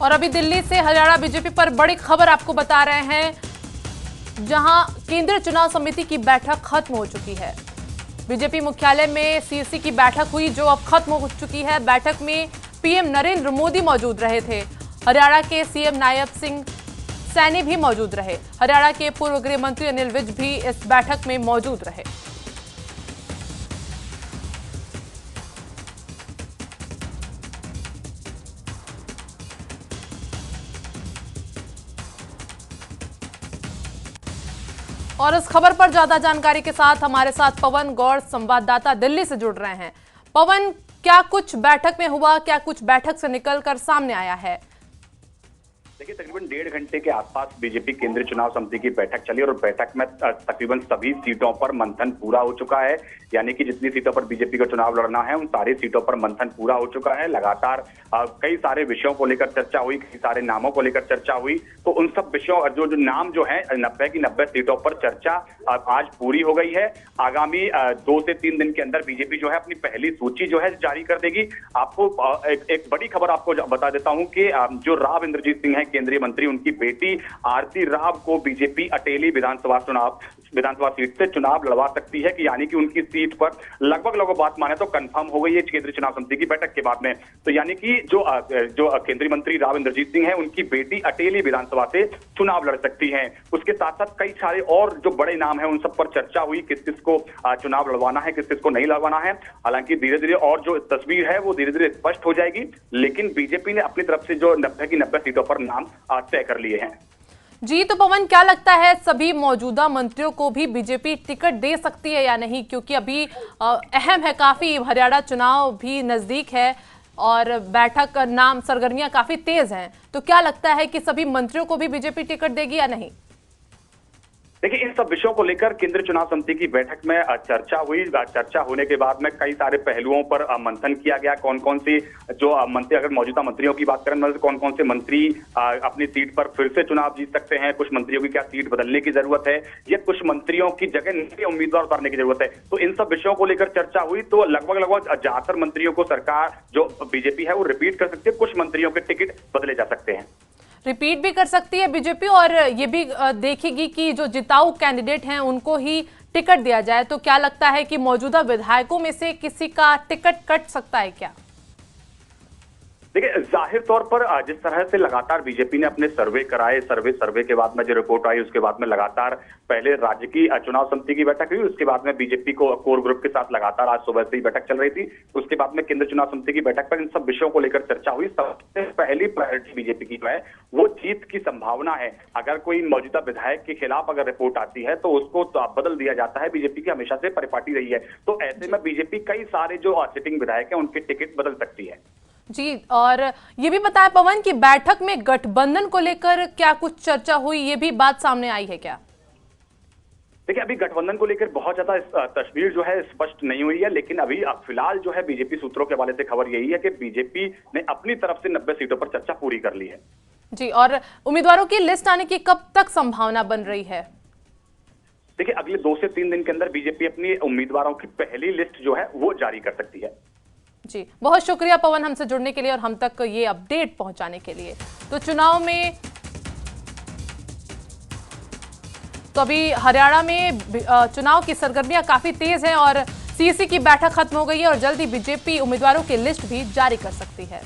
और अभी दिल्ली से हरियाणा बीजेपी पर बड़ी खबर आपको बता रहे हैं, जहां केंद्रीय चुनाव समिति की बैठक खत्म हो चुकी है। बीजेपी मुख्यालय में सीसी की बैठक हुई जो अब खत्म हो चुकी है। बैठक में पीएम नरेंद्र मोदी मौजूद रहे थे। हरियाणा के सीएम नायब सिंह सैनी भी मौजूद रहे। हरियाणा के पूर्व गृह मंत्री अनिल विज भी इस बैठक में मौजूद रहे। और इस खबर पर ज्यादा जानकारी के साथ हमारे साथ पवन गौड़ संवाददाता दिल्ली से जुड़ रहे हैं। पवन, क्या कुछ बैठक में हुआ, क्या कुछ बैठक से निकलकर सामने आया है? देखिए, तकरीबन 1.5 घंटे के आसपास बीजेपी केंद्रीय चुनाव समिति की बैठक चली और बैठक में तकरीबन सभी सीटों पर मंथन पूरा हो चुका है। यानी कि जितनी सीटों पर बीजेपी को चुनाव लड़ना है उन सारी सीटों पर मंथन पूरा हो चुका है। लगातार कई सारे विषयों को लेकर चर्चा हुई, कई सारे नामों को लेकर चर्चा हुई। तो उन सब विषयों जो नाम जो है 90 की 90 सीटों पर चर्चा आज पूरी हो गई है। आगामी 2 से 3 दिन के अंदर बीजेपी जो है अपनी पहली सूची जो है जारी कर देगी। आपको एक बड़ी खबर आपको बता देता हूं कि जो राव इंद्रजीत सिंह है केंद्रीय मंत्री, उनकी बेटी आरती राव को बीजेपी अटेली विधानसभा सीट से चुनाव लड़वा सकती है कि यानी कि उनकी सीट पर लगभग बात माने तो कंफर्म हो गई है केंद्रीय चुनाव समिति की बैठक के बाद में। तो यानी कि जो केंद्रीय मंत्री राव इंद्रजीत सिंह है, उनकी बेटी अटेली विधानसभा से चुनाव लड़ सकती है। उसके साथ साथ कई सारे और जो बड़े नाम है उन सब पर चर्चा हुई, किस किस को चुनाव लड़वाना है, किस किस को नहीं लड़वाना है। हालांकि धीरे धीरे और जो तस्वीर है वो धीरे धीरे स्पष्ट हो जाएगी, लेकिन बीजेपी ने अपनी तरफ से जो 90 की 90 सीटों पर नाम तय कर लिए हैं। जी, तो पवन, क्या लगता है सभी मौजूदा मंत्रियों को भी बीजेपी टिकट दे सकती है या नहीं? क्योंकि अभी अहम है काफी, हरियाणा चुनाव भी नजदीक है और बैठक नाम सरगर्मियां काफी तेज हैं। तो क्या लगता है कि सभी मंत्रियों को भी बीजेपी टिकट देगी या नहीं? देखिए, इन सब विषयों को लेकर केंद्रीय चुनाव समिति की बैठक में चर्चा हुई। चर्चा होने के बाद में कई सारे पहलुओं पर मंथन किया गया। कौन कौन से जो मंत्री, अगर मौजूदा मंत्रियों की बात करें, मतलब कौन कौन से मंत्री अपनी सीट पर फिर से चुनाव जीत सकते हैं, कुछ मंत्रियों की क्या सीट बदलने की जरूरत है या कुछ मंत्रियों की जगह नए उम्मीदवार उतारने की जरूरत है। तो इन सब विषयों को लेकर चर्चा हुई। तो लगभग 70 मंत्रियों को सरकार जो बीजेपी है वो रिपीट कर सकती है। कुछ मंत्रियों के टिकट बदले जा सकते हैं। रिपीट भी कर सकती है बीजेपी और ये भी देखेगी कि जो जिताऊ कैंडिडेट हैं उनको ही टिकट दिया जाए। तो क्या लगता है कि मौजूदा विधायकों में से किसी का टिकट कट सकता है क्या? देखिए, जाहिर तौर पर जिस तरह से लगातार बीजेपी ने अपने सर्वे कराए, सर्वे के बाद में जो रिपोर्ट आई, उसके बाद में लगातार पहले राज्य की चुनाव समिति की बैठक हुई, उसके बाद में बीजेपी को कोर ग्रुप के साथ लगातार आज सुबह से ही बैठक चल रही थी। उसके बाद में केंद्रीय चुनाव समिति की बैठक पर इन सब विषयों को लेकर चर्चा हुई। सबसे पहली प्रायोरिटी बीजेपी की जो है वो जीत की संभावना है। अगर कोई मौजूदा विधायक के खिलाफ अगर रिपोर्ट आती है तो उसको बदल दिया जाता है। बीजेपी की हमेशा से परिपाटी रही है। तो ऐसे में बीजेपी कई सारे जो सिटिंग विधायक है उनके टिकट बदल सकती है। जी, और ये भी बताया पवन कि बैठक में गठबंधन को लेकर क्या कुछ चर्चा हुई, ये भी बात सामने आई है क्या? देखिए, अभी गठबंधन को लेकर बहुत ज्यादा तस्वीर जो है स्पष्ट नहीं हुई है, लेकिन अभी फिलहाल जो है बीजेपी सूत्रों के हवाले से खबर यही है कि बीजेपी ने अपनी तरफ से 90 सीटों पर चर्चा पूरी कर ली है। जी, और उम्मीदवारों की लिस्ट आने की कब तक संभावना बन रही है? देखिए, अगले 2 से 3 दिन के अंदर बीजेपी अपनी उम्मीदवारों की पहली लिस्ट जो है वो जारी कर सकती है। जी, बहुत शुक्रिया पवन हमसे जुड़ने के लिए और हम तक ये अपडेट पहुंचाने के लिए। तो चुनाव में तो अभी हरियाणा में चुनाव की सरगर्मियां काफी तेज हैं और सीसी की बैठक खत्म हो गई है और जल्दी बीजेपी उम्मीदवारों की लिस्ट भी जारी कर सकती है।